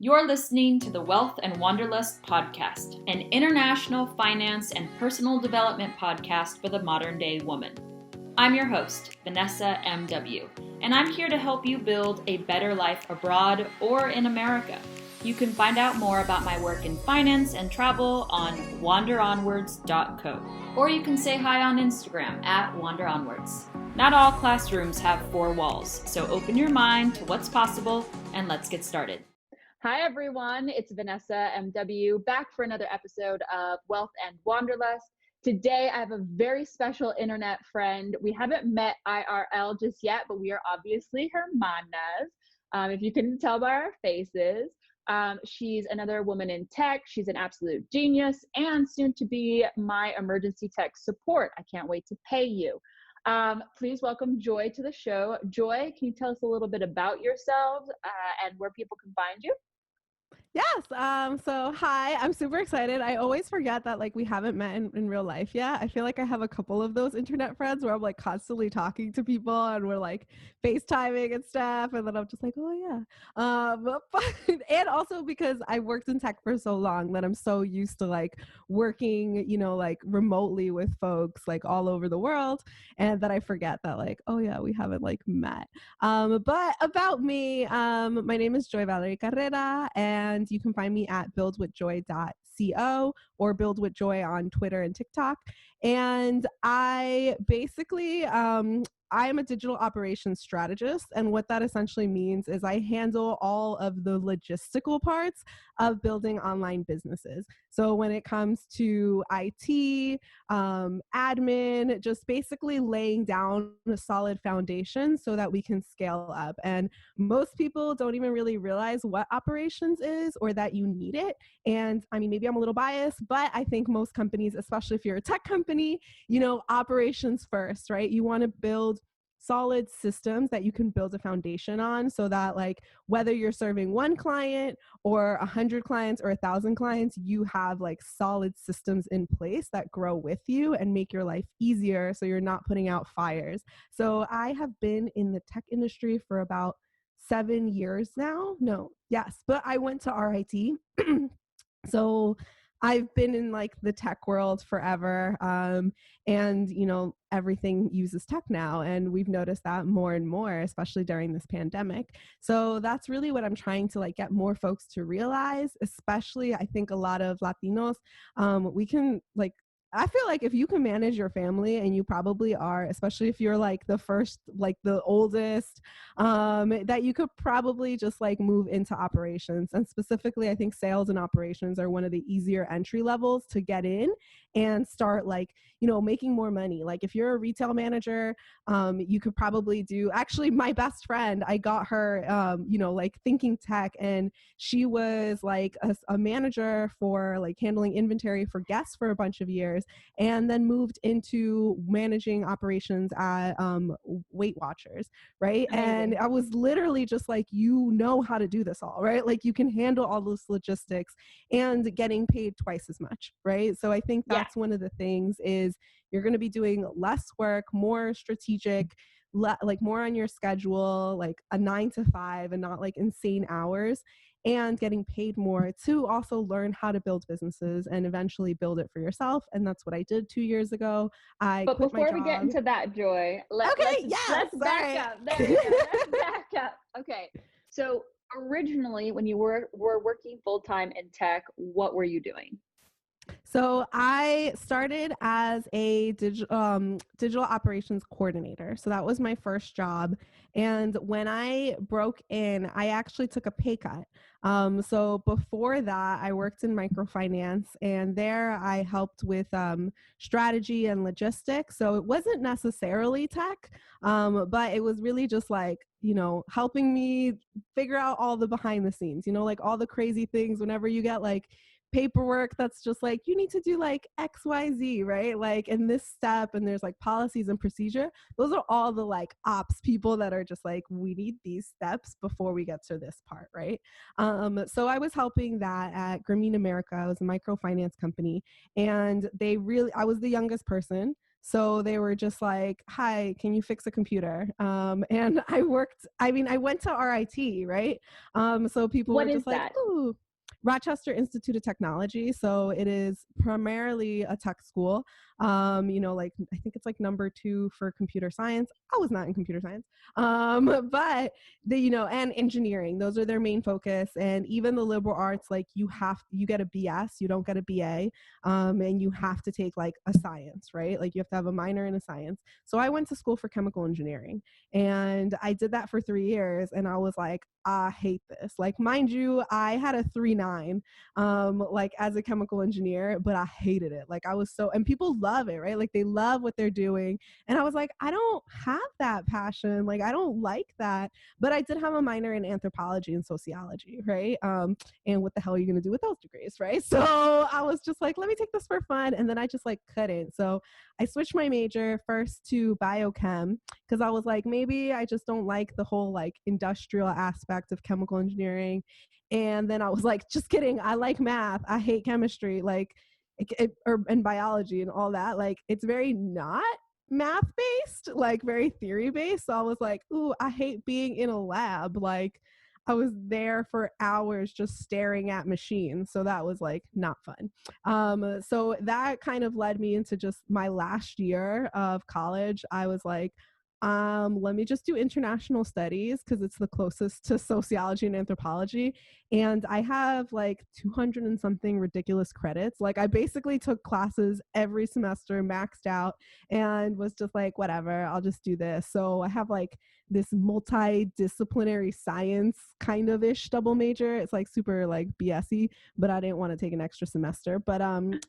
You're listening to the Wealth and Wanderlust podcast, an international finance and personal development podcast for the modern day woman. I'm your host, Vanessa M.W., and I'm here to help you build a better life abroad or in America. You can find out more about my work in finance and travel on wanderonwards.co, or you can say hi on Instagram at wanderonwards. Not all classrooms have four walls, so open your mind to what's possible and let's get started. Hi, everyone. It's Vanessa M.W. back for another episode of Wealth and Wanderlust. Today, I have a very special internet friend. We haven't met IRL just yet, but we are obviously hermanas, if you couldn't tell by our faces. She's another woman in tech. She's an absolute genius and soon to be my emergency tech support. I can't wait to pay you. Please welcome Joy to the show. Joy, can you tell us a little bit about yourselves and where people can find you? Yes. So hi, I'm super excited. I always forget that we haven't met in real life yet. I feel like I have a couple of those internet friends where I'm constantly talking to people and we're FaceTiming and stuff. And then I'm just oh yeah. But, and also because I worked in tech for so long that I'm so used to working, remotely with folks all over the world. And that I forget that oh yeah, we haven't met. But about me, my name is Joy Valerie Carrera, and you can find me at buildwithjoy.co or buildwithjoy on Twitter and TikTok. And I basically, I am a digital operations strategist. And what that essentially means is I handle all of the logistical parts of building online businesses. So when it comes to IT, admin, just basically laying down a solid foundation so that we can scale up. And most people don't even really realize what operations is or that you need it. And I mean, maybe I'm a little biased, but I think most companies, especially if you're a tech company, operations first, right? You want to build solid systems that you can build a foundation on so that whether you're serving one client or 100 clients or 1,000 clients, you have solid systems in place that grow with you and make your life easier so you're not putting out fires. So I have been in the tech industry for about 7 years now. But I went to RIT. So I've been in the tech world forever. And, everything uses tech now. And we've noticed that more and more, especially during this pandemic. So that's really what I'm trying to get more folks to realize, especially I think a lot of Latinos, we can I feel if you can manage your family, and you probably are, especially if you're the first, the oldest, that you could probably just move into operations. And specifically, I think sales and operations are one of the easier entry levels to get in and start making more money. If you're a retail manager, you could probably do, actually my best friend, I got her, thinking tech, and she was a manager for handling inventory for guests for a bunch of years, and then moved into managing operations at Weight Watchers, right? Amazing. And I was literally just you know how to do this all, right? You can handle all this logistics and getting paid twice as much, right? So I think that's one of the things is you're going to be doing less work, more strategic, more on your schedule, a 9 to 5 and not insane hours, and getting paid more to also learn how to build businesses and eventually build it for yourself. And that's what I did 2 years ago. But before we get into that, Joy, let's back up. There we go. Let's back up. Okay. So originally, when you were working full-time in tech, what were you doing? So I started as a digital operations coordinator. So that was my first job. And when I broke in, I actually took a pay cut. So before that, I worked in microfinance, and there I helped with strategy and logistics. So it wasn't necessarily tech, but it was really just helping me figure out all the behind the scenes, all the crazy things whenever you get paperwork that's just you need to do XYZ, right? In this step, and there's policies and procedure. Those are all the ops people that are just we need these steps before we get to this part, right? So I was helping that at Grameen America. I was a microfinance company, and I was the youngest person. So they were just like, hi, can you fix a computer? And I went to RIT, right? So people What were is just like, that? ooh, Rochester Institute of Technology. So it is primarily a tech school. Like I think it's like number 2 for computer science. I was not in computer science. But and engineering, those are their main focus. And even the liberal arts, like you get a BS, you don't get a BA. And you have to take like a science, right? Like you have to have a minor in a science. So I went to school for chemical engineering, and I did that for 3 years, and I was like, I hate this. Like, mind you, I had a 3.9 like as a chemical engineer, but I hated it. Like and people love it, right? Like they love what they're doing. And I was like, I don't have that passion. Like I don't like that. But I did have a minor in anthropology and sociology, right? And what the hell are you going to do with those degrees, right? So I was just like, let me take this for fun. And then I just like couldn't. So I switched my major first to biochem, because I was like, maybe I just don't like the whole like industrial aspect of chemical engineering. And then I was like, just kidding, I like math, I hate chemistry, like and biology and all that. Like it's very not math based, like very theory based. So I was like, ooh, I hate being in a lab. Like I was there for hours just staring at machines. So that was like not fun. So that kind of led me into just my last year of college. I was like, let me just do international studies because it's the closest to sociology and anthropology. And I have like 200 and something ridiculous credits. Like I basically took classes every semester, maxed out, and was just like, whatever, I'll just do this. So I have like this multidisciplinary science kind of ish double major. It's like super like BSy, but I didn't want to take an extra semester. But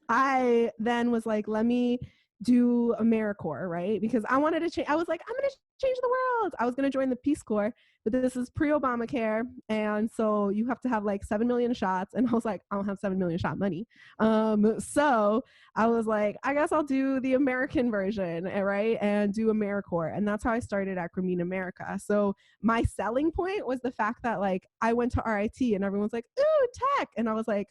I then was like, let me do AmeriCorps, right? Because I wanted to change. I was like, I'm going to change the world. I was going to join the Peace Corps, but this is pre-Obamacare. And so you have to have like 7 million shots. And I was like, I don't have 7 million shot money. So I was like, I guess I'll do the American version, right? And do AmeriCorps. And that's how I started at Grameen America. So my selling point was the fact that like I went to RIT and everyone's like, ooh, tech. And I was like,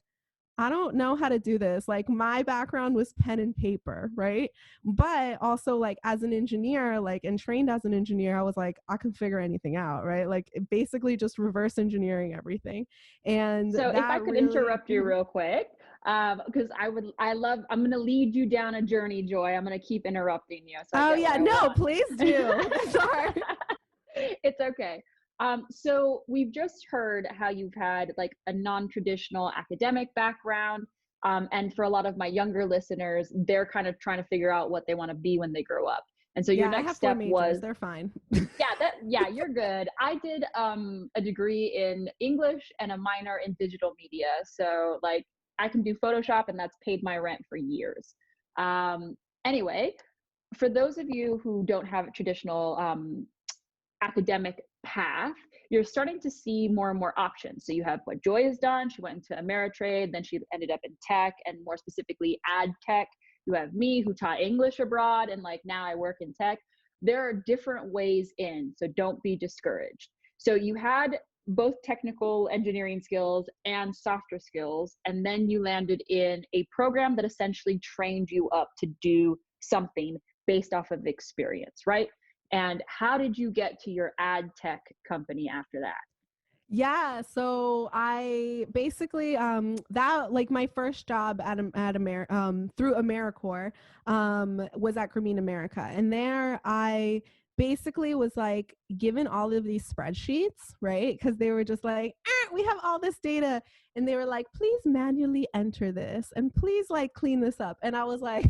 I don't know how to do this. Like my background was pen and paper, right? But also like as an engineer, like and trained as an engineer, I was like, I can figure anything out, right? Like basically just reverse engineering everything. And So if I that could really interrupt you real quick, because I'm going to lead you down a journey, Joy. I'm going to keep interrupting you so I Oh get yeah, what I no, want. please do. Sorry. It's okay. So we've just heard how you've had like a non-traditional academic background. And for a lot of my younger listeners, they're kind of trying to figure out what they want to be when they grow up. And so your Yeah, I next have 4 step majors. was, They're fine. yeah, you're good. I did a degree in English and a minor in digital media. So like I can do Photoshop, and that's paid my rent for years. Anyway, for those of you who don't have a traditional academic path, you're starting to see more and more options. So you have what Joy has done. She went into Ameritrade, then she ended up in tech, and more specifically ad tech. You have me, who taught English abroad, and like now I work in tech. There are different ways in, so don't be discouraged. So you had both technical engineering skills and softer skills, and then you landed in a program that essentially trained you up to do something based off of experience, right? And how did you get to your ad tech company after that? Yeah, so I basically that like my first job through AmeriCorps was at Grameen America, and there I basically was like given all of these spreadsheets, right? Because they were just like, we have all this data, and they were like, please manually enter this, and please like clean this up, and I was like,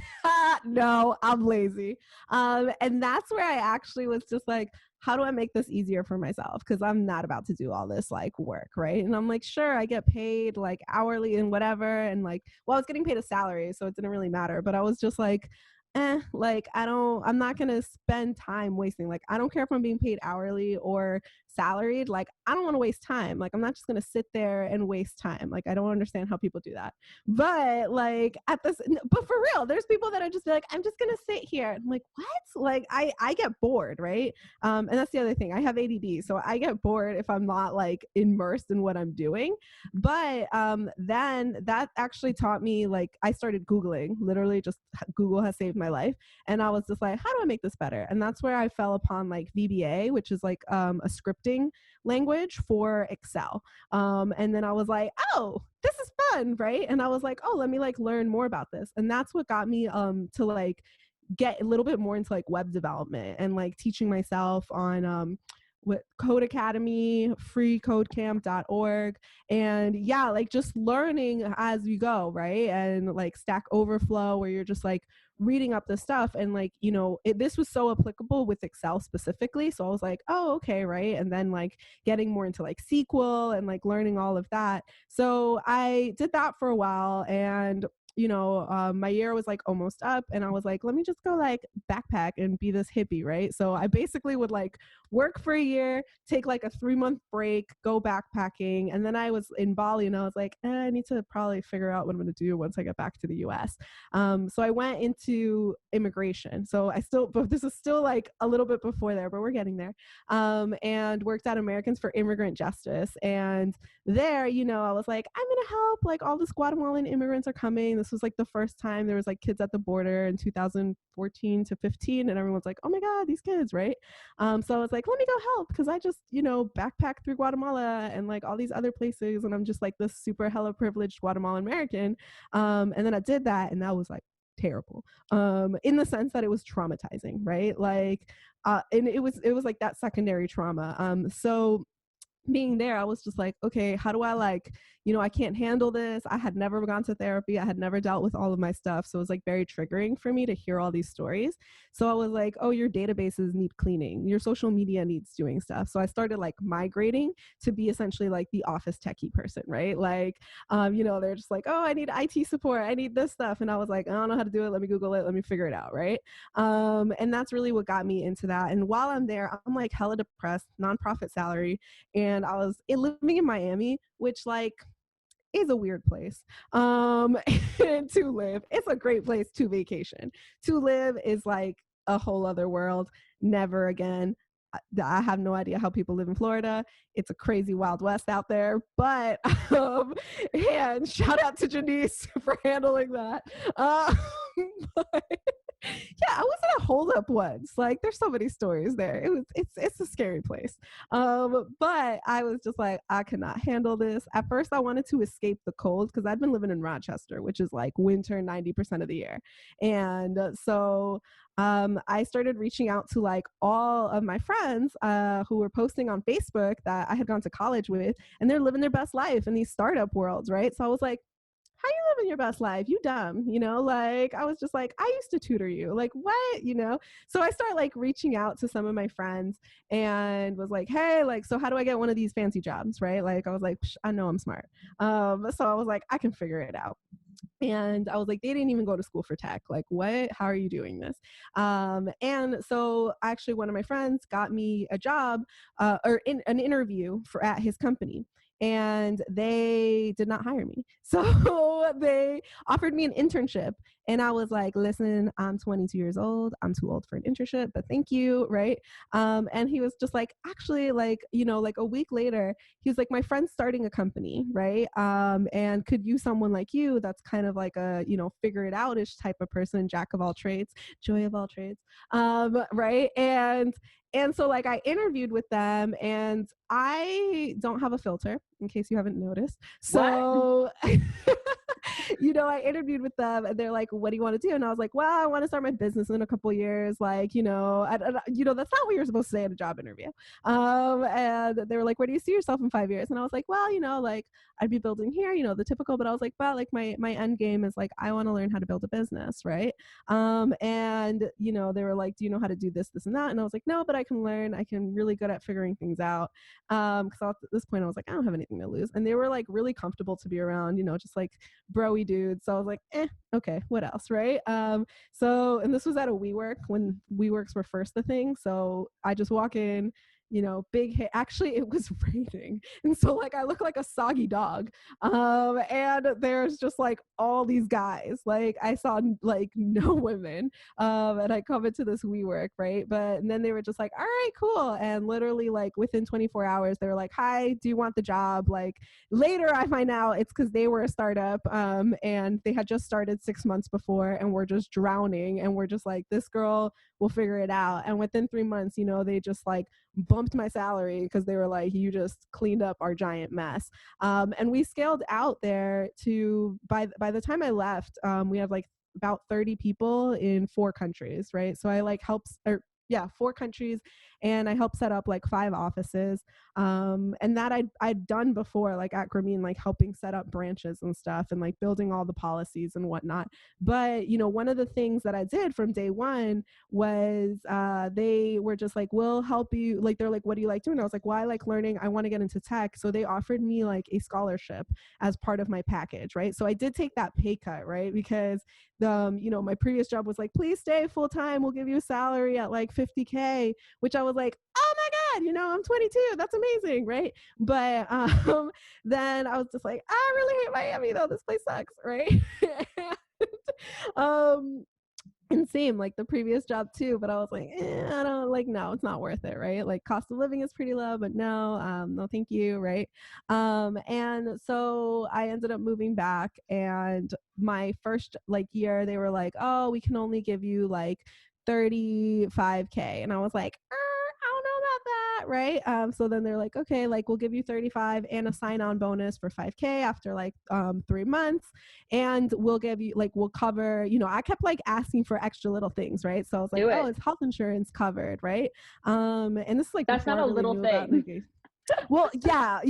no, I'm lazy, and that's where I actually was just like, how do I make this easier for myself? Because I'm not about to do all this like work, right? And I'm like, sure, I get paid like hourly and whatever. And like, well, I was getting paid a salary, so it didn't really matter. But I was just like, like, I'm not going to spend time wasting. Like, I don't care if I'm being paid hourly or salaried, like, I don't want to waste time. Like, I'm not just going to sit there and waste time. Like, I don't understand how people do that. But like but for real, there's people that are just like, I'm just going to sit here. I'm like, what? Like, I get bored, right? And that's the other thing. I have ADD. So I get bored if I'm not like immersed in what I'm doing. But then that actually taught me, like, I started Googling, literally just Google has saved my life. And I was just like, how do I make this better? And that's where I fell upon like VBA, which is like a scripting language for Excel. And then I was like, oh, this is fun, right? And I was like, oh, let me like learn more about this. And that's what got me to like get a little bit more into like web development and like teaching myself on with Code Academy, freecodecamp.org. And yeah, like just learning as you go, right? And like Stack Overflow, where you're just like reading up the stuff. And like, you know, this was so applicable with Excel specifically. So I was like, oh, okay, right. And then like getting more into like SQL and like learning all of that. So I did that for a while. And you know, my year was like almost up, and I was like, let me just go like backpack and be this hippie, right? So I basically would like work for a year, take like a 3-month break, go backpacking. And then I was in Bali, and I was like, I need to probably figure out what I'm going to do once I get back to the US. So I went into immigration. So but this is still like a little bit before there, but we're getting there. And worked at Americans for Immigrant Justice. And there, you know, I was like, I'm going to help. Like, all these Guatemalan immigrants are coming. This was like the first time there was like kids at the border in 2014 to 15. And everyone's like, oh my God, these kids, right? So I was like, let me go help, because I just, you know, backpacked through Guatemala and like all these other places. And I'm just like this super hella privileged Guatemalan American. And then I did that, and that was like terrible, in the sense that it was traumatizing, right? Like, and it was like that secondary trauma. So being there, I was just like, okay, how do I like, you know, I can't handle this. I had never gone to therapy. I had never dealt with all of my stuff. So it was like very triggering for me to hear all these stories. So I was like, oh, your databases need cleaning. Your social media needs doing stuff. So I started like migrating to be essentially like the office techie person, right? Like, you know, they're just like, oh, I need IT support. I need this stuff. And I was like, I don't know how to do it. Let me Google it. Let me figure it out, right? And that's really what got me into that. And while I'm there, I'm like hella depressed, nonprofit salary. And I was living in Miami, which like is a weird place to live. It's a great place to vacation. To live is like a whole other world. Never again. I have no idea how people live in Florida. It's a crazy Wild West out there. But and shout out to Janice for handling that. But, yeah, I was in a holdup once. Like, there's so many stories there. It's a scary place. But I was just like, I cannot handle this. At first, I wanted to escape the cold, because I'd been living in Rochester, which is like winter 90% of the year. And so I started reaching out to like all of my friends who were posting on Facebook that I had gone to college with, and they're living their best life in these startup worlds, right? So I was like, how you living your best life? You dumb, you know, like I was just like, I used to tutor you, like what, you know? So I started like reaching out to some of my friends and was like, hey, like, so how do I get one of these fancy jobs, right? Like I was like, I know I'm smart. So I was like, I can figure it out. And I was like, they didn't even go to school for tech. Like, what? How are you doing this? And so actually one of my friends got me a job or in an interview at his company. And they did not hire me. So they offered me an internship. And I was like, listen, I'm 22 years old. I'm too old for an internship, but thank you, right? And he was just like, actually, like, you know, like a week later, he was like, my friend's starting a company, right? And could use someone like you that's kind of like a, you know, figure it out-ish type of person, jack of all trades, joy of all trades, right? And so like I interviewed with them, and I don't have a filter, in case you haven't noticed. So, you know, I interviewed with them, and they're like, what do you want to do? And I was like, well, I want to start my business in a couple of years. Like, you know, you know, that's not what you're supposed to say at a job interview. And they were like, where do you see yourself in 5 years? And I was like, well, you know, like I'd be building here, you know, the typical, but I was like, well, like my end game is like, I want to learn how to build a business. Right. And, you know, they were like, do you know how to do this, this, and that? And I was like, no, but I can learn. I can really good at figuring things out. Cause at this point I was like, I don't have anything to lose. And they were like really comfortable to be around, you know, just like broy dudes. So I was like, okay, what else? Right. So, and this was at a WeWork when WeWorks were first the thing. So I just walk in, big hair. Actually, it was raining. And so like I look like a soggy dog. And there's just like all these guys. Like I saw like no women. And I come into this WeWork, right? And then they were just like, all right, cool. And literally like within 24 hours, they were like, hi, do you want the job? Like later I find out it's because they were a startup, and they had just started 6 months before and were just drowning. And we're just like, this girl will figure it out. And within 3 months, they just like bumped my salary because they were like, you just cleaned up our giant mess. And we scaled out there to, by the time I left, we have like about 30 people in 4 countries, right? So I like helped, 4 countries, and I helped set up like 5 offices. And that I'd done before, like at Grameen, like helping set up branches and stuff and like building all the policies and whatnot. But, one of the things that I did from day one was they were just like, we'll help you. Like, they're like, what do you like doing? I was like, well, I like learning. I want to get into tech. So they offered me like a scholarship as part of my package, right? So I did take that pay cut, right? Because my previous job was like, please stay full time. We'll give you a salary at like 50K, which I was like, oh my God, I'm 22. That's amazing, right? But then I was just like, I really hate Miami though. This place sucks, right? um, and same like the previous job too, but I was like, I don't like, no, it's not worth it, right? Like cost of living is pretty low, but no, thank you, right? And so I ended up moving back, and my first like year, they were like, oh, we can only give you like 35K, and I was like, I don't know about that, right? So then they're like, okay, like we'll give you 35 and a sign-on bonus for 5K after like 3 months, and we'll give you like, we'll cover, I kept like asking for extra little things, right? So I was like, oh, is health insurance covered, right? And this is like, that's not a really little thing. Well, yeah,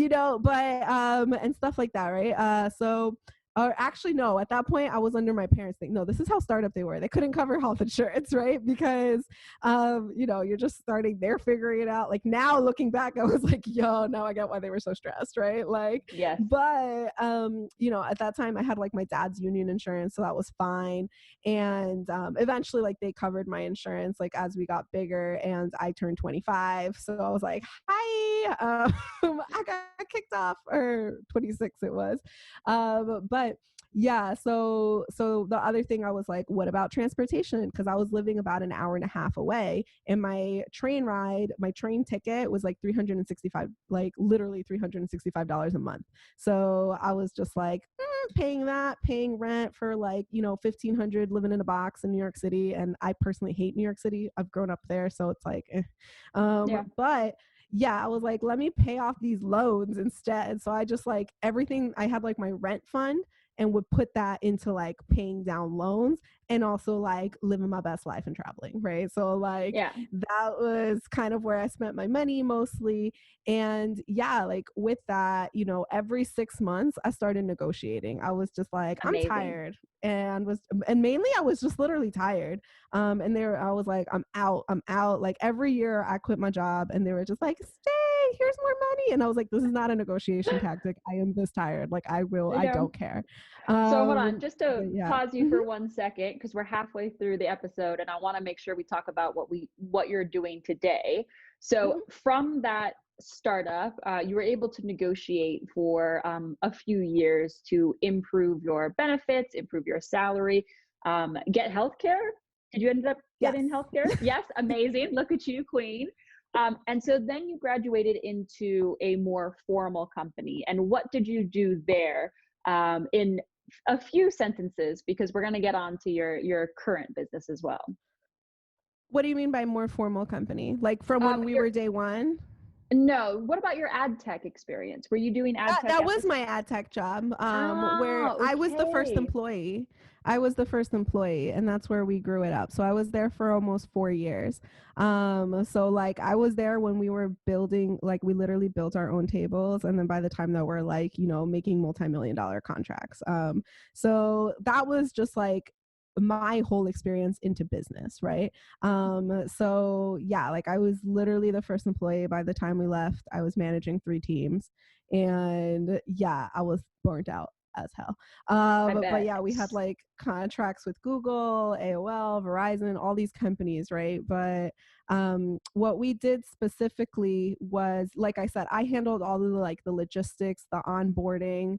but and stuff like that, right? So or actually, no, at that point I was under my parents' thing. No, this is how startup they were. They couldn't cover health insurance, right? Because you're just starting, they're figuring it out. Like now looking back, I was like, yo, now I get why they were so stressed, right? Like, yes. But at that time I had like my dad's union insurance, so that was fine. And eventually like they covered my insurance like as we got bigger and I turned 25. So I was like, hi, I got kicked off, or 26 it was. But yeah, so the other thing I was like, what about transportation? Because I was living about an hour and a half away, and my train ticket was like 365, like literally $365 a month. So I was just like, paying rent for like 1,500, living in a box in New York City. And I personally hate New York City. I've grown up there, so it's like but yeah, I was like, let me pay off these loans instead. So I just like everything, I had like my rent fund and would put that into like paying down loans and also like living my best life and traveling, right? So like that was kind of where I spent my money mostly. And yeah, like with that, every 6 months I started negotiating. I was just like, Amazing. I'm tired, and mainly I was just literally tired. And I was like, I'm out. Like every year I quit my job and they were just like, stay, here's more money. And I was like, this is not a negotiation tactic. I am this tired. Like I don't care. So hold on, just to pause you Mm-hmm. for 1 second, because we're halfway through the episode and I want to make sure we talk about what you're doing today. So from that startup, you were able to negotiate for a few years to improve your benefits, improve your salary, get healthcare. Did you end up getting healthcare? Yes, amazing. Look at you, queen. And so then you graduated into a more formal company. And what did you do there, in a few sentences, because we're going to get on to your current business as well. What do you mean by more formal company? Like from when we were day one? No. What about your ad tech experience? Were you doing ad tech? That was my ad tech job, where I was the first employee. And that's where we grew it up. So I was there for almost 4 years. So like I was there when we were building, like we literally built our own tables. And then by the time that we're like, making multi-million-dollar contracts. So that was just like my whole experience into business, right? So yeah, like I was literally the first employee. By the time we left, I was managing 3 teams, and yeah, I was burnt out as hell. But yeah, we had like contracts with Google, AOL, Verizon, all these companies, right? But What we did specifically was, like I said, I handled all of the like the logistics, the onboarding,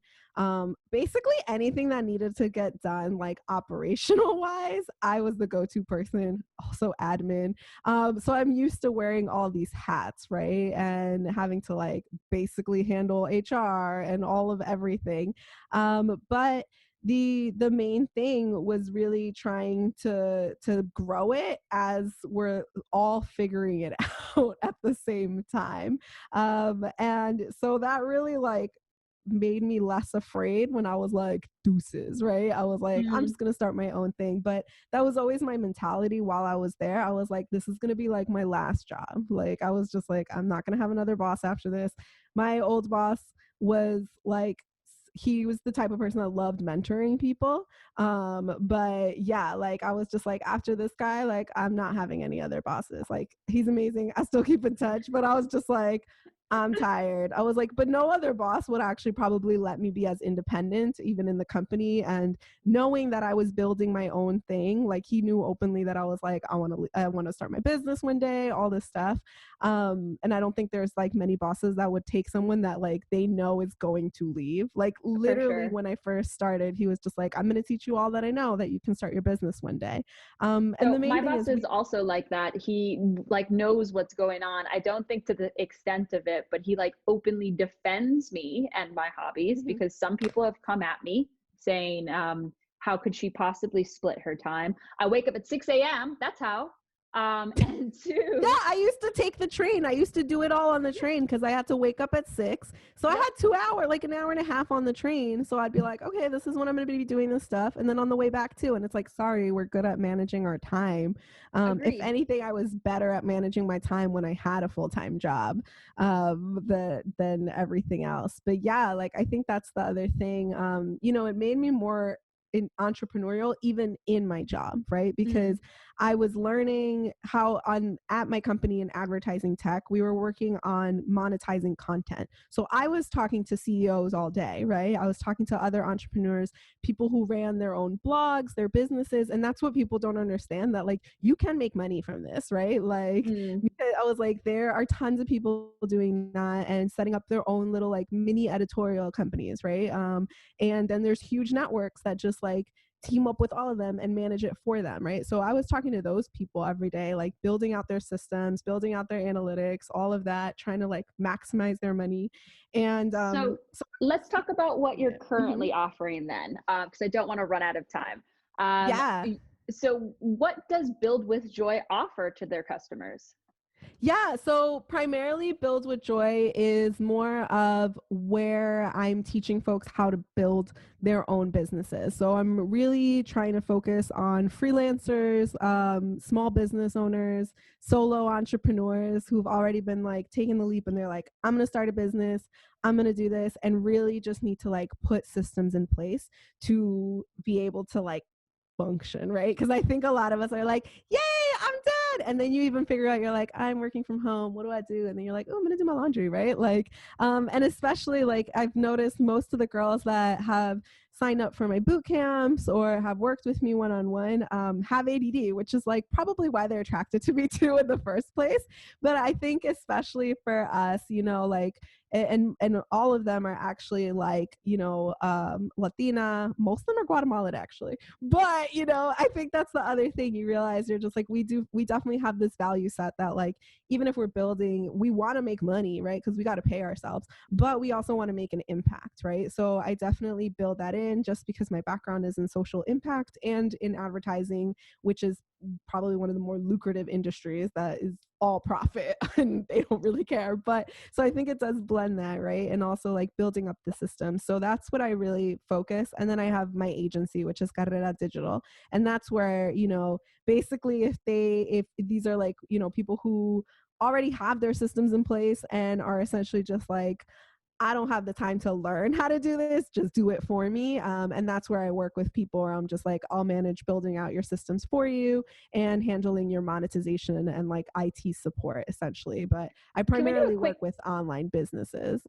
basically anything that needed to get done, like operational wise. I was the go-to person, also admin. So I'm used to wearing all these hats, right? And having to like basically handle HR and all of everything. But the main thing was really trying to grow it as we're all figuring it out at the same time. And so that really like made me less afraid when I was like deuces, right? I was like, I'm Mm, just gonna start my own thing. But that was always my mentality while I was there. I was like, this is gonna be like my last job. Like I was just like, I'm not gonna have another boss after this. My old boss was like, he was the type of person that loved mentoring people. But yeah, like I was just like, after this guy, like I'm not having any other bosses. Like he's amazing, I still keep in touch, but I was just like, I'm tired. I was like, but no other boss would actually probably let me be as independent, even in the company. And knowing that I was building my own thing, like he knew openly that I was like, I want to start my business one day, all this stuff. And I don't think there's like many bosses that would take someone that like they know is going to leave. Like for literally sure. when I first started, he was just like, I'm going to teach you all that I know that you can start your business one day. And So the main my thing boss is is also like that. He like knows what's going on. I don't think to the extent of it, but he like openly defends me and my hobbies Mhm. because some people have come at me saying, how could she possibly split her time? I wake up at 6 a.m. That's how. And Yeah, two, I used to take the train. I used to do it all on the train because I had to wake up at 6. So I yep, had 2 hour, like an hour and a half on the train. So I'd be like, okay, this is when I'm going to be doing this stuff. And then on the way back too. And it's like, sorry, we're good at managing our time. If agreed. anything, I was better at managing my time when I had a full-time job than everything else. But yeah, like I think that's the other thing. It made me more entrepreneurial even in my job, right? Mm, Because I was learning how at my company in advertising tech, we were working on monetizing content. So I was talking to CEOs all day, right? I was talking to other entrepreneurs, people who ran their own blogs, their businesses, and that's what people don't understand, that like you can make money from this, right? Like mm. because I was like, there are tons of people doing that and setting up their own little like mini editorial companies, right? And then there's huge networks that just like team up with all of them and manage it for them, right? So I was talking to those people every day, like building out their systems, building out their analytics, all of that, trying to like maximize their money. And So so let's talk about what you're mhm. currently offering then, because I don't want to run out of time. Um, Yeah. so what does Build with Joy offer to their customers? Yeah, so primarily Build with Joy is more of where I'm teaching folks how to build their own businesses. So I'm really trying to focus on freelancers, small business owners, solo entrepreneurs who've already been like taking the leap and they're like, I'm going to start a business, I'm going to do this, and really just need to like put systems in place to be able to like function, right? Because I think a lot of us are like, yay, I'm done. And then you even figure out, you're like, I'm working from home. What do I do? And then you're like, oh, I'm going to do my laundry, right? Like, and especially like I've noticed most of the girls that have signed up for my boot camps or have worked with me one-on-one have ADD, which is like probably why they're attracted to me too in the first place. But I think especially for us, like and all of them are actually like Latina. Most of them are Guatemalan actually, but I think that's the other thing. You realize you're just like, we definitely have this value set that like even if we're building, we want to make money, right? Because we got to pay ourselves, but we also want to make an impact, right? So I definitely build that in just because my background is in social impact and in advertising, which is probably one of the more lucrative industries that is all profit and they don't really care. But so I think it does blend that, right? And also like building up the system. So that's what I really focus. And then I have my agency, which is Carrera Digital. And that's where, basically if these are like, people who already have their systems in place and are essentially just like, I don't have the time to learn how to do this. Just do it for me. And that's where I work with people where I'm just like, I'll manage building out your systems for you and handling your monetization and like IT support essentially. But I Can we do a primarily quick work with online businesses.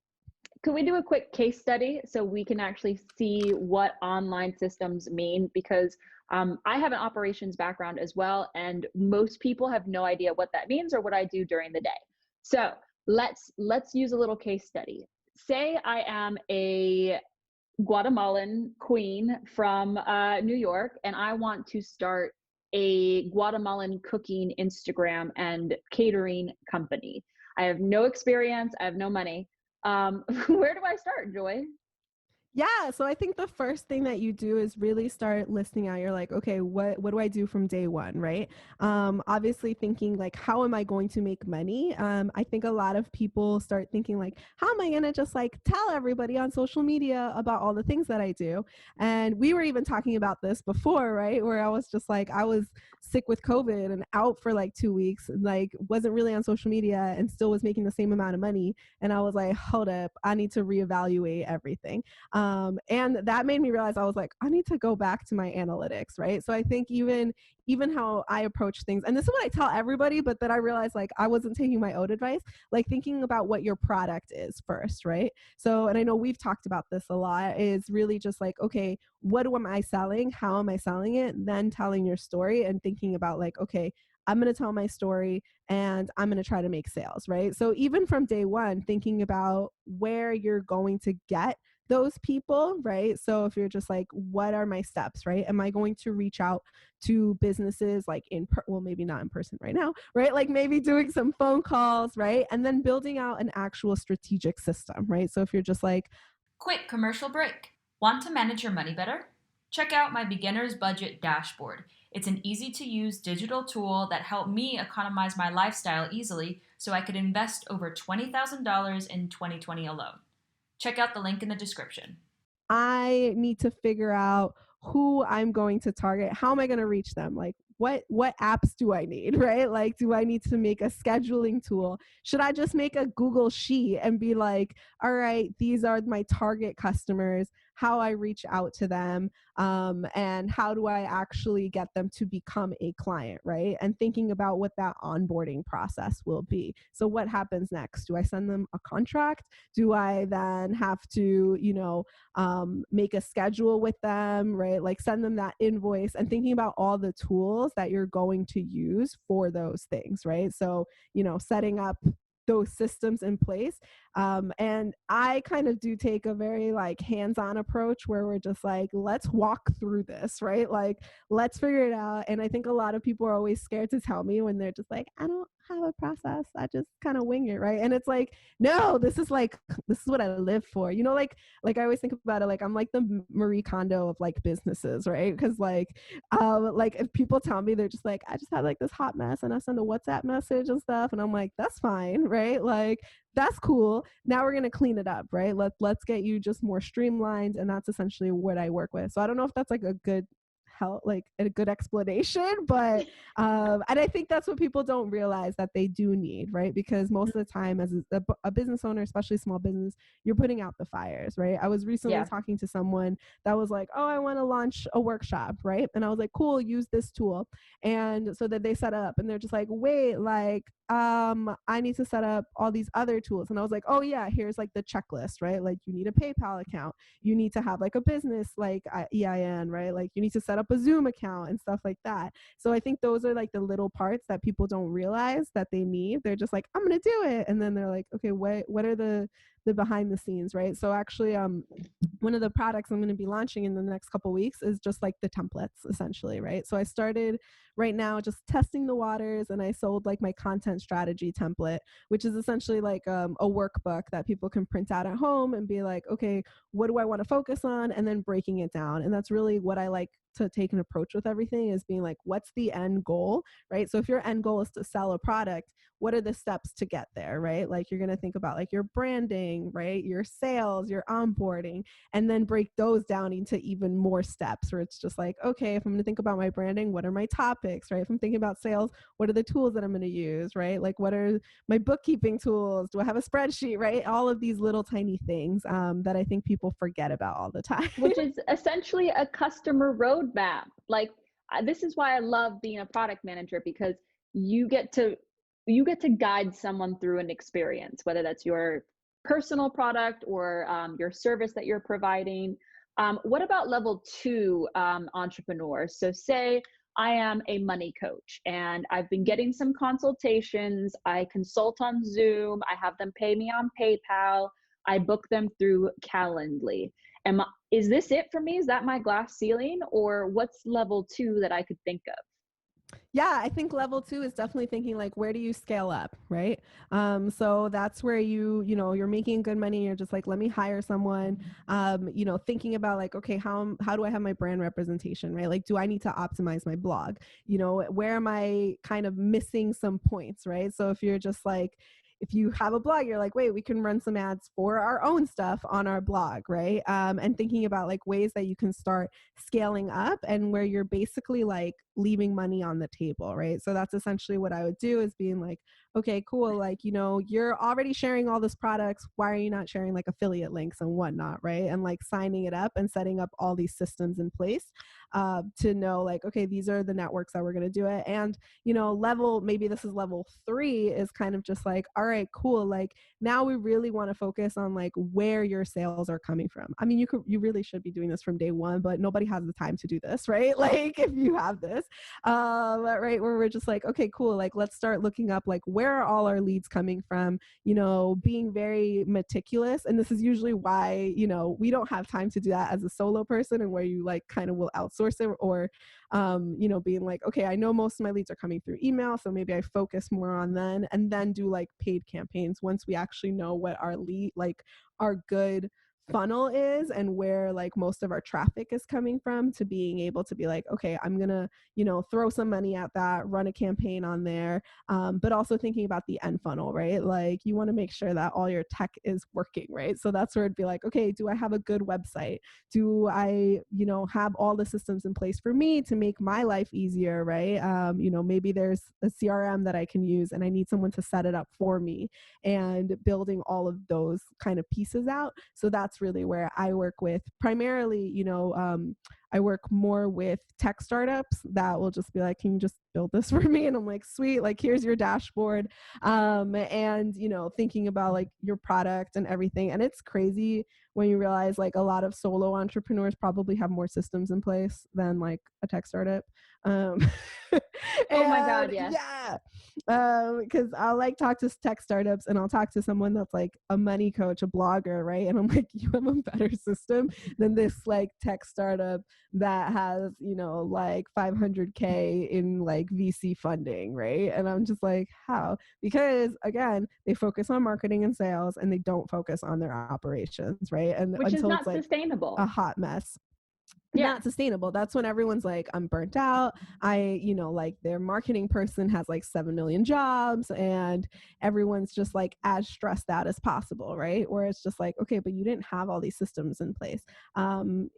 Could we do a quick case study so we can actually see what online systems mean? Because I have an operations background as well, and most people have no idea what that means or what I do during the day. So let's use a little case study. Say I am a Guatemalan queen from New York, and I want to start a Guatemalan cooking Instagram and catering company. I have no experience, I have no money. Where do I start, Joy? Yeah, so I think the first thing that you do is really start listing out. You're like, okay, what do I do from day one, right? Obviously thinking like, how am I going to make money? I think a lot of people start thinking like, how am I gonna just like tell everybody on social media about all the things that I do? And we were even talking about this before, right? Where I was just like, I was sick with COVID and out for like 2 weeks, and like wasn't really on social media and still was making the same amount of money. And I was like, hold up, I need to reevaluate everything. And that made me realize I was like, I need to go back to my analytics, right? So I think even how I approach things, and this is what I tell everybody, but then I realized like I wasn't taking my own advice, like thinking about what your product is first, right? So, and I know we've talked about this a lot, is really just like, okay, what am I selling? How am I selling it? Then telling your story and thinking about like, okay, I'm going to tell my story and I'm going to try to make sales, right? So even from day one, thinking about where you're going to get those people, right? So if you're just like, what are my steps, right? Am I going to reach out to businesses like well, maybe not in person right now, right? Like maybe doing some phone calls, right? And then building out an actual strategic system, right? So if you're just like, Quick commercial break. Want to manage your money better? Check out my beginner's budget dashboard. It's an easy to use digital tool that helped me economize my lifestyle easily so I could invest over $20,000 in 2020 alone. Check out the link in the description. I need to figure out who I'm going to target. How am I going to reach them? Like what apps do I need, right? Like do I need to make a scheduling tool? Should I just make a Google sheet and be like, all right, these are my target customers, how I reach out to them, and how do I actually get them to become a client, right? And thinking about what that onboarding process will be. So what happens next? Do I send them a contract? Do I then have to, make a schedule with them, right? Like send them that invoice, and thinking about all the tools that you're going to use for those things, right? So, setting up those systems in place. And I kind of do take a very like hands-on approach where we're just like, let's walk through this, right? Like, let's figure it out. And I think a lot of people are always scared to tell me when they're just like, I don't have a process. I just kind of wing it, right? And it's like, no, this is what I live for. Like I always think about it, like I'm like the Marie Kondo of like businesses, right? Because like if people tell me they're just like, I just had like this hot mess and I send a WhatsApp message and stuff, and I'm like, that's fine, right? Like that's cool. Now we're gonna clean it up, right? Let's get you just more streamlined, and that's essentially what I work with. So I don't know if that's like a good help, like a good explanation, but and I think that's what people don't realize that they do need, right? Because most of the time as a business owner, especially small business, you're putting out the fires, right? I was recently talking to someone that was like, oh, I want to launch a workshop, right? And I was like, cool, use this tool. And so that they set up, and they're just like, wait, like I need to set up all these other tools. And I was like, oh yeah, here's like the checklist, right? Like you need a PayPal account, you need to have like a business like EIN, right? Like you need to set up a Zoom account and stuff like that. So I think those are like the little parts that people don't realize that they need. They're just like, I'm gonna do it, and then they're like, okay, what are the behind the scenes, right? So actually one of the products I'm going to be launching in the next couple weeks is just like the templates, essentially, right? So I started right now just testing the waters, and I sold like my content strategy template, which is essentially like a workbook that people can print out at home and be like, okay, what do I want to focus on, and then breaking it down. And that's really what I like to take an approach with everything, is being like, what's the end goal, right? So if your end goal is to sell a product, what are the steps to get there, right? Like you're going to think about like your branding, right? Your sales, your onboarding, and then break those down into even more steps where it's just like, okay, if I'm going to think about my branding, what are my topics, right? If I'm thinking about sales, what are the tools that I'm going to use, right? Like what are my bookkeeping tools? Do I have a spreadsheet, right? All of these little tiny things that I think people forget about all the time. Which is essentially a customer roadmap. Like this is why I love being a product manager, because you get to guide someone through an experience, whether that's your personal product or your service that you're providing. What about level two entrepreneurs? So say I am a money coach and I've been getting some consultations. I consult on Zoom. I have them pay me on PayPal. I book them through Calendly. Is this it for me? Is that my glass ceiling? Or what's level two that I could think of? Yeah, I think level two is definitely thinking like, where do you scale up, right? So that's where you're making good money. You're just like, let me hire someone. Thinking about like, okay, how do I have my brand representation, right? Like, do I need to optimize my blog? Where am I kind of missing some points, right? So if you're just like, if you have a blog, you're like, wait, we can run some ads for our own stuff on our blog, right? And thinking about like ways that you can start scaling up and where you're basically like leaving money on the table, right? So that's essentially what I would do, is being like, okay, cool. Like, you're already sharing all this products. Why are you not sharing like affiliate links and whatnot, right? And like signing it up and setting up all these systems in place to know like, okay, these are the networks that we're going to do it. And, maybe this is level 3, is kind of just like, all right, cool. Like now we really want to focus on like where your sales are coming from. I mean, you really should be doing this from day one, but nobody has the time to do this, right? Like if you have this, right, where we're just like, okay, cool. Like let's start looking up like where are all our leads coming from, being very meticulous. And this is usually why, we don't have time to do that as a solo person, and where you like kind of will outsource it, or being like, okay, I know most of my leads are coming through email, so maybe I focus more on them, and then do like paid campaigns once we actually know what our lead, like our good funnel is and where like most of our traffic is coming from, to being able to be like, okay, I'm gonna throw some money at that, run a campaign on there, but also thinking about the end funnel, right? Like you want to make sure that all your tech is working, right? So that's where it'd be like, okay, do I have a good website? Do I have all the systems in place for me to make my life easier, right? Maybe there's a CRM that I can use and I need someone to set it up for me, and building all of those kind of pieces out. So that's really where I work with primarily, I work more with tech startups that will just be like, can you just build this for me? And I'm like, sweet, like here's your dashboard. And thinking about like your product and everything. And it's crazy when you realize like a lot of solo entrepreneurs probably have more systems in place than like a tech startup. Oh my God, yes. Yeah. Because I'll like talk to tech startups, and I'll talk to someone that's like a money coach, a blogger, right? And I'm like, you have a better system than this like tech startup that has, like 500K in like VC funding, right? And I'm just like, how? Because again, they focus on marketing and sales, and they don't focus on their operations, right? And which is not it's like sustainable. a hot mess. Yeah. Not sustainable. That's when everyone's like, I'm burnt out. Like their marketing person has like 7 million jobs, and everyone's just like as stressed out as possible, right? Where it's just like, okay, but you didn't have all these systems in place, and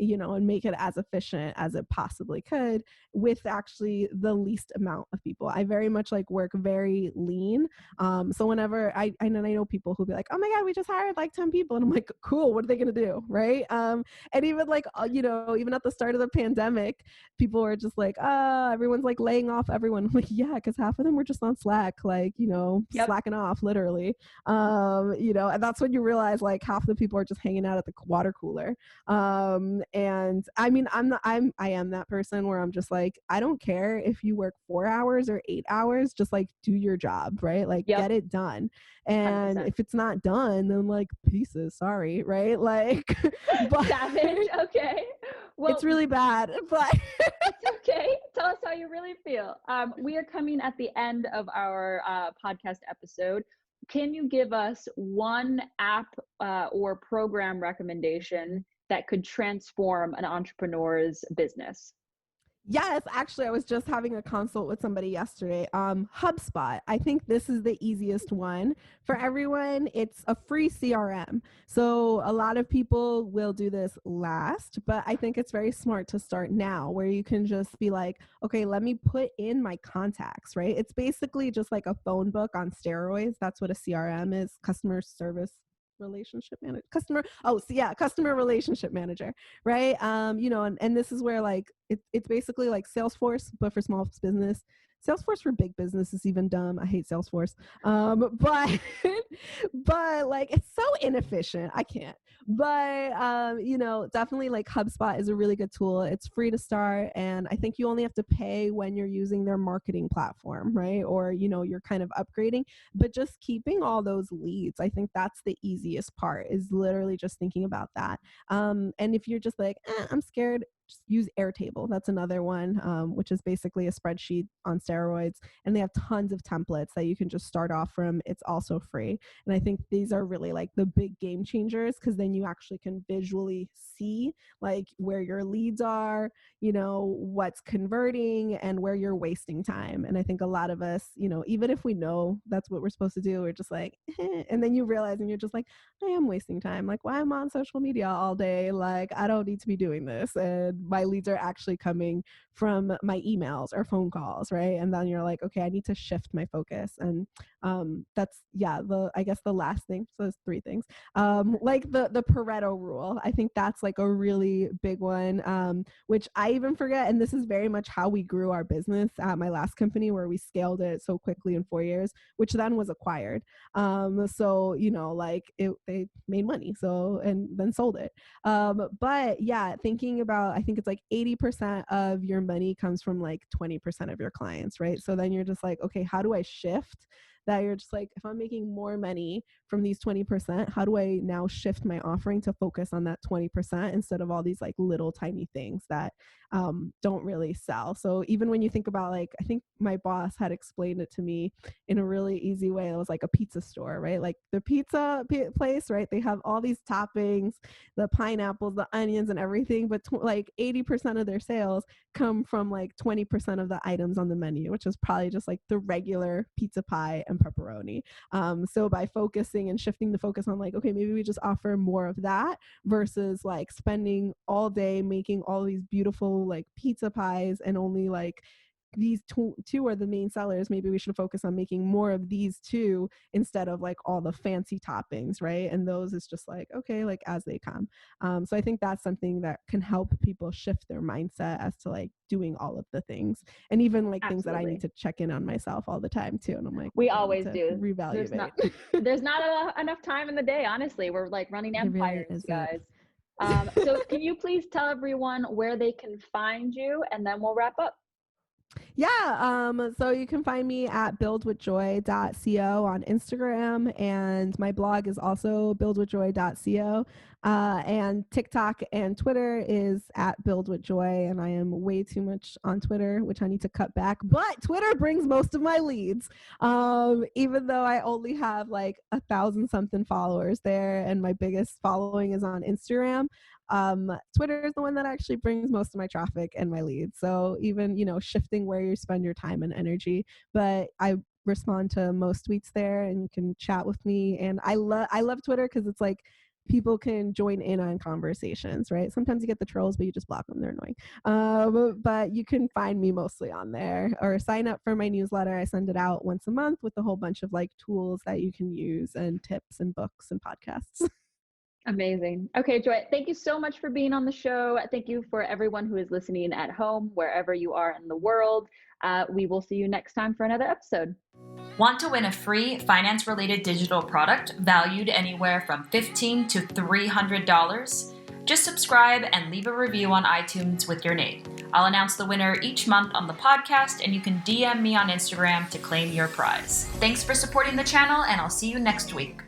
make it as efficient as it possibly could with actually the least amount of people. I very much like work very lean. So whenever I know people who'll be like, oh my God, we just hired like 10 people. And I'm like, cool, what are they going to do? Right. And even like, even at the start of the pandemic, people were just like, everyone's like laying off everyone. I'm like, yeah, because half of them were just on Slack, like, Yep. slacking off literally. And that's when you realize like half the people are just hanging out at the water cooler. And I mean, I am that person where I'm just like, I don't care if you work 4 hours or 8 hours, just like do your job, right? Like Yep. get it done. And 100%. if it's not done, then like pieces, sorry, right? Like, but Savage. Okay. Well, it's really bad, but it's okay. Tell us how you really feel. We are coming at the end of our podcast episode. Can you give us one app or program recommendation that could transform an entrepreneur's business? yes, actually, I was just having a consult with somebody yesterday. HubSpot. I think this is the easiest one for everyone. It's a free CRM. So a lot of people will do this last, but I think it's very smart to start now, where you can just be like, okay, let me put in my contacts, right? It's basically just like a phone book on steroids. That's what a CRM is, customer service relationship manager, customer relationship manager, right? And this is where like it's basically like Salesforce but for small business. Salesforce for big business is even dumb. I hate Salesforce. But but like it's so inefficient. I can't. But definitely like HubSpot is a really good tool. It's free to start, and I think you only have to pay when you're using their marketing platform, right? Or you're kind of upgrading. But just keeping all those leads, I think that's the easiest part, is literally just thinking about that. And if you're just like, I'm scared, just use Airtable. That's another one, which is basically a spreadsheet on steroids. And they have tons of templates that you can just start off from. It's also free. And I think these are really like the big game changers, because then you actually can visually see like where your leads are, what's converting and where you're wasting time. And I think a lot of us, even if we know that's what we're supposed to do, we're just like, and then you realize and you're just like, I am wasting time. Like, why am I on social media all day? Like, I don't need to be doing this. And my leads are actually coming from my emails or phone calls, right? And then you're like, okay, I need to shift my focus. And that's I guess the last thing. So there's three things. Like the Pareto rule. I think that's like a really big one, which I even forget. And this is very much how we grew our business at my last company, where we scaled it so quickly in 4 years, which then was acquired. So they made money, and then sold it. But yeah, thinking about, I think it's like 80% of your money comes from like 20% of your clients, right? So then you're just like, okay, how do I shift that? You're just like, if I'm making more money from these 20%, how do I now shift my offering to focus on that 20% instead of all these like little tiny things that don't really sell? So even when you think about, like, I think my boss had explained it to me in a really easy way. It was like a pizza store, right? Like the pizza place, right? They have all these toppings, the pineapples, the onions and everything, but like 80% of their sales come from like 20% of the items on the menu, which is probably just like the regular pizza pie and pepperoni. So by focusing and shifting the focus on like, okay, maybe we just offer more of that versus like spending all day making all these beautiful like pizza pies and only like these two are the main sellers. Maybe we should focus on making more of these two instead of like all the fancy toppings, right? And those is just like, okay, like as they come. So I think that's something that can help people shift their mindset as to like doing all of the things, and even like things that I need to check in on myself all the time too. And I'm like, we always do. Reevaluate. There's not enough time in the day. Honestly, we're like running empires, really, guys. So can you please tell everyone where they can find you, and then we'll wrap up. Yeah. So you can find me at buildwithjoy.co on Instagram, and my blog is also buildwithjoy.co. And TikTok and Twitter is at buildwithjoy, and I am way too much on Twitter, which I need to cut back. But Twitter brings most of my leads, even though I only have like 1,000 something followers there, and my biggest following is on Instagram. Twitter is the one that actually brings most of my traffic and my leads. So even, shifting where you spend your time and energy, but I respond to most tweets there, and you can chat with me. And I love Twitter because it's like people can join in on conversations, right? Sometimes you get the trolls, but you just block them. They're annoying. But you can find me mostly on there, or sign up for my newsletter. I send it out once a month with a whole bunch of like tools that you can use, and tips and books and podcasts. Amazing. Okay, Joy, thank you so much for being on the show. Thank you for everyone who is listening at home, wherever you are in the world. We will see you next time for another episode. Want to win a free finance-related digital product valued anywhere from $15 to $300? Just subscribe and leave a review on iTunes with your name. I'll announce the winner each month on the podcast, and you can DM me on Instagram to claim your prize. Thanks for supporting the channel, and I'll see you next week.